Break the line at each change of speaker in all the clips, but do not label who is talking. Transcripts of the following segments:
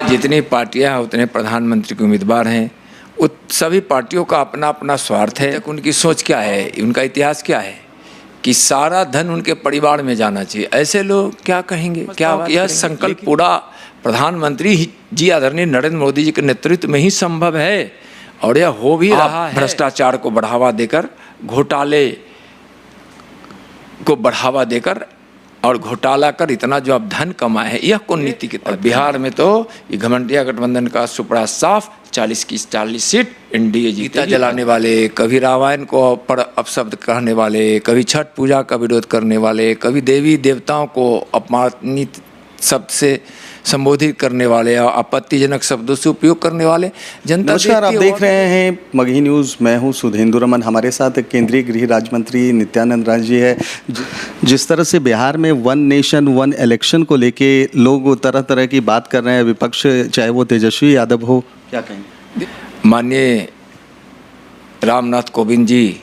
जितनी पार्टियां हैं उतने प्रधानमंत्री के उम्मीदवार हैं। सभी पार्टियों का अपना अपना स्वार्थ है। उनकी सोच क्या है, उनका इतिहास क्या है कि सारा धन उनके परिवार में जाना चाहिए। ऐसे लोग क्या कहेंगे, क्या यह संकल्प पूरा प्रधानमंत्री जी आदरणीय नरेंद्र मोदी जी के नेतृत्व में ही संभव है और यह हो भी रहा है। भ्रष्टाचार को बढ़ावा देकर, घोटाले को बढ़ावा देकर और घोटाला कर इतना जो अब धन कमाए हैं, यह कौन नीति की तरफ? बिहार में तो ये घमंडिया गठबंधन का सुपड़ा साफ 40 की 40 सीट एनडीए जीता। जलाने वाले, कभी रामायण को पर अपशब्द कहने वाले, कभी छठ पूजा का विरोध करने वाले, कभी देवी देवताओं को अपमानित शब्द से संबोधित करने वाले और आपत्तिजनक शब्दों से उपयोग करने वाले जनता।
नमस्कार, आप देख रहे हैं मगही न्यूज़। मैं हूं सुधेंदु रमन। हमारे साथ केंद्रीय गृह राज्य मंत्री नित्यानंद राय जी है। जिस तरह से बिहार में वन नेशन वन इलेक्शन को लेके लोग तरह तरह की बात कर रहे हैं, विपक्ष चाहे वो तेजस्वी यादव हो, क्या कहेंगे?
माननीय रामनाथ कोविंद जी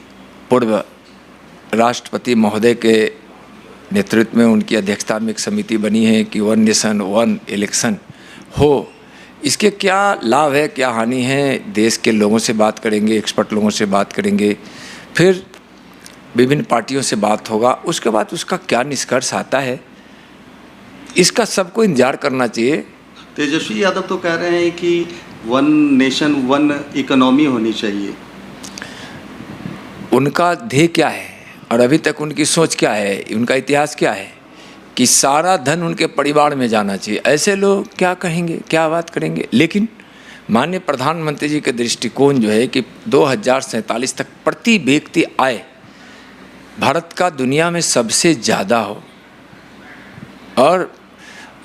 पूर्व राष्ट्रपति महोदय के नेतृत्व में, उनकी अध्यक्षता में एक समिति बनी है कि वन नेशन वन इलेक्शन हो। इसके क्या लाभ है, क्या हानि है, देश के लोगों से बात करेंगे, एक्सपर्ट लोगों से बात करेंगे, फिर विभिन्न पार्टियों से बात होगा, उसके बाद उसका क्या निष्कर्ष आता है, इसका सबको इंतजार करना चाहिए।
तेजस्वी यादव तो कह रहे हैं कि वन नेशन वन इकोनॉमी होनी चाहिए।
उनका ध्येय क्या है और अभी तक उनकी सोच क्या है, उनका इतिहास क्या है कि सारा धन उनके परिवार में जाना चाहिए। ऐसे लोग क्या कहेंगे, क्या बात करेंगे? लेकिन माननीय प्रधानमंत्री जी के दृष्टिकोण जो है कि 2047 तक प्रति व्यक्ति आय भारत का दुनिया में सबसे ज़्यादा हो और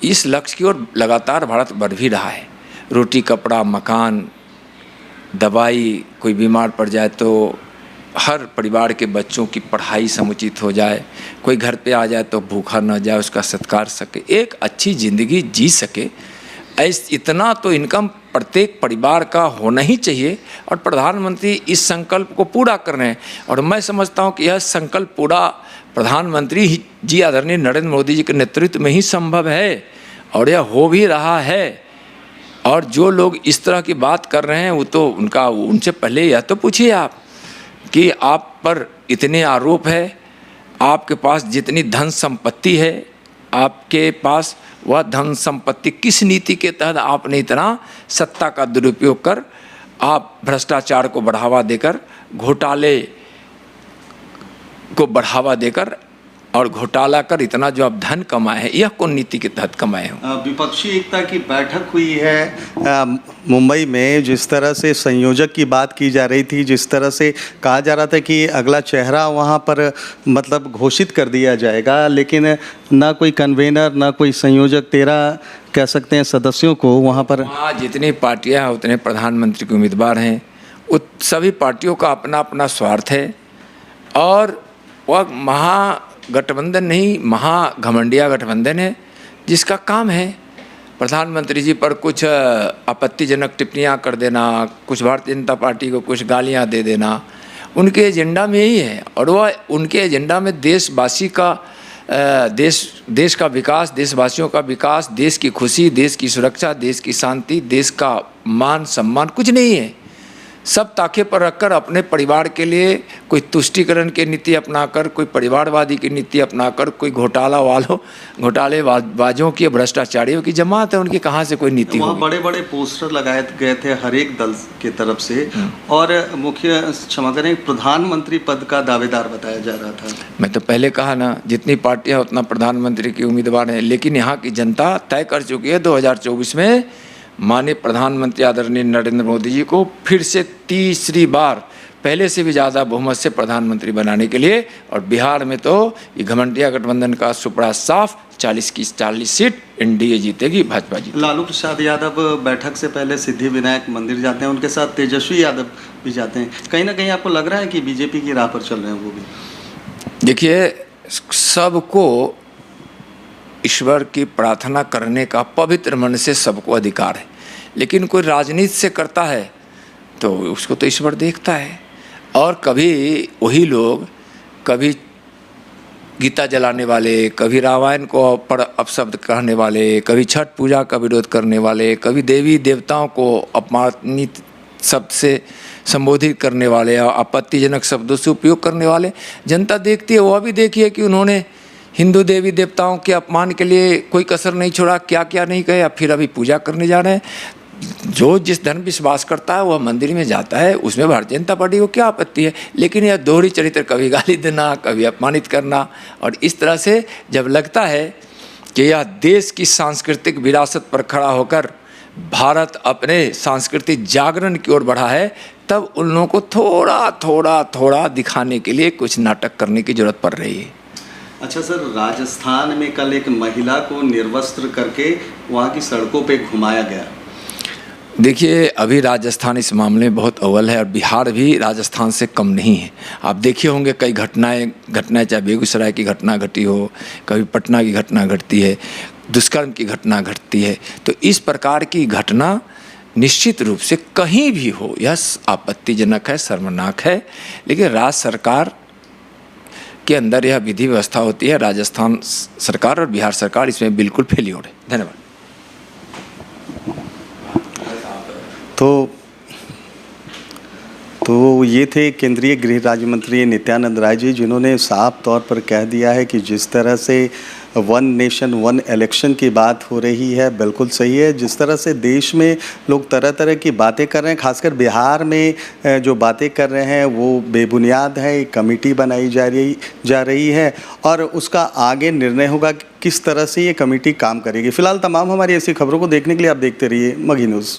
इस लक्ष्य की ओर लगातार भारत बढ़ भी रहा है। रोटी, कपड़ा, मकान, दवाई, कोई बीमार पड़ जाए तो हर परिवार के बच्चों की पढ़ाई समुचित हो जाए, कोई घर पे आ जाए तो भूखा न जाए, उसका सत्कार सके, एक अच्छी ज़िंदगी जी सके, इतना तो इनकम प्रत्येक परिवार का होना ही चाहिए। और प्रधानमंत्री इस संकल्प को पूरा कर रहे हैं और मैं समझता हूँ कि यह संकल्प पूरा प्रधानमंत्री जी आदरणीय नरेंद्र मोदी जी के नेतृत्व में ही संभव है और यह हो भी रहा है। और जो लोग इस तरह की बात कर रहे हैं वो तो उनसे पहले यह तो पूछिए आप कि आप पर इतने आरोप है, आपके पास जितनी धन संपत्ति है, आपके पास वह धन संपत्ति किस नीति के तहत आपने इतना सत्ता का दुरुपयोग कर, आप भ्रष्टाचार को बढ़ावा देकर, घोटाले को बढ़ावा देकर और घोटाला कर इतना जो आप धन कमाए हैं, यह कौन नीति के तहत कमाए हो?
विपक्षी एकता की बैठक हुई है मुंबई में। जिस तरह से संयोजक की बात की जा रही थी, जिस तरह से कहा जा रहा था कि अगला चेहरा वहां पर मतलब घोषित कर दिया जाएगा, लेकिन ना कोई कन्वेनर ना कोई संयोजक, 13 कह सकते हैं सदस्यों को वहां पर।
जितनी पार्टियां हैं उतने प्रधानमंत्री के उम्मीदवार हैं। सभी पार्टियों का अपना अपना स्वार्थ है और वह महागठबंधन नहीं, महाघमंडिया गठबंधन है जिसका काम है प्रधानमंत्री जी पर कुछ आपत्तिजनक टिप्पणियां कर देना, कुछ भारतीय जनता पार्टी को कुछ गालियां दे देना। उनके एजेंडा में यही है और वह उनके एजेंडा में देशवासी का देश का विकास, देशवासियों का विकास, देश की खुशी, देश की सुरक्षा, देश की शांति, देश का मान सम्मान कुछ नहीं है। सब ताके पर रखकर अपने परिवार के लिए कोई तुष्टीकरण की नीति अपनाकर, कोई परिवारवादी की नीति अपनाकर, कोई घोटालेबाजों की, भ्रष्टाचारियों की जमात है, उनकी कहाँ से कोई नीति होगी?
बड़े बड़े पोस्टर लगाए गए थे हर एक दल की तरफ से और मुख्य क्षमा करें प्रधानमंत्री पद का दावेदार बताया जा रहा था।
मैं तो पहले कहा ना, जितनी पार्टियां उतना प्रधानमंत्री के उम्मीदवार हैं, लेकिन यहाँ की जनता तय कर चुकी है 2024 में माननीय प्रधानमंत्री आदरणीय नरेंद्र मोदी जी को फिर से तीसरी बार पहले से भी ज़्यादा बहुमत से प्रधानमंत्री बनाने के लिए। और बिहार में तो ये घमंडिया गठबंधन का सुपड़ा साफ 40 की 40 सीट एनडीए जीतेगी, भाजपा जीतेगी।
लालू प्रसाद यादव बैठक से पहले सिद्धिविनायक मंदिर जाते हैं, उनके साथ तेजस्वी यादव भी जाते हैं। कहीं ना कहीं आपको लग रहा है कि बीजेपी की राह पर चल रहे हैं वो भी?
देखिए, सबको ईश्वर की प्रार्थना करने का पवित्र मन से सबको अधिकार है, लेकिन कोई राजनीति से करता है तो उसको तो ईश्वर देखता है। और कभी वही लोग कभी गीता जलाने वाले, कभी रामायण को पर अपशब्द कहने वाले, कभी छठ पूजा का विरोध करने वाले, कभी देवी देवताओं को अपमानित शब्द से संबोधित करने वाले और आपत्तिजनक शब्दों से उपयोग करने वाले जनता देखती है। वह भी देखिए कि उन्होंने हिंदू देवी देवताओं के अपमान के लिए कोई कसर नहीं छोड़ा, क्या क्या नहीं कहे, अब फिर अभी पूजा करने जा रहे हैं। जो जिस धर्म विश्वास करता है वह मंदिर में जाता है, उसमें भारतीय जनता पार्टी को क्या आपत्ति है। लेकिन यह दोहरी चरित्र, कभी गाली देना, कभी अपमानित करना, और इस तरह से जब लगता है कि यह देश की सांस्कृतिक विरासत पर खड़ा होकर भारत अपने सांस्कृतिक जागरण की ओर बढ़ा है, तब उन लोगों को थोड़ा दिखाने के लिए कुछ नाटक करने की जरूरत पड़ रही है।
अच्छा सर, राजस्थान में कल एक महिला को निर्वस्त्र करके वहाँ की सड़कों पे घुमाया गया।
देखिए, अभी राजस्थान इस मामले में बहुत अव्वल है और बिहार भी राजस्थान से कम नहीं है। आप देखे होंगे कई घटनाएं चाहे बेगूसराय की घटना घटी हो, कभी पटना की घटना घटती है, दुष्कर्म की घटना घटती है। तो इस प्रकार की घटना निश्चित रूप से कहीं भी हो यह आपत्तिजनक है, शर्मनाक है। लेकिन राज्य सरकार के अंदर यह विधि व्यवस्था होती है। राजस्थान सरकार और बिहार सरकार इसमें बिल्कुल फेल्योर है। धन्यवाद।
तो ये थे केंद्रीय गृह राज्य मंत्री नित्यानंद राय जी, जिन्होंने साफ तौर पर कह दिया है कि जिस तरह से वन नेशन वन इलेक्शन की बात हो रही है बिल्कुल सही है। जिस तरह से देश में लोग तरह तरह की बातें कर रहे हैं, खासकर बिहार में जो बातें कर रहे हैं वो बेबुनियाद है। एक कमेटी बनाई जा रही है और उसका आगे निर्णय होगा किस तरह से ये कमेटी काम करेगी। फिलहाल तमाम हमारी ऐसी खबरों को देखने के लिए आप देखते रहिए मगही न्यूज़।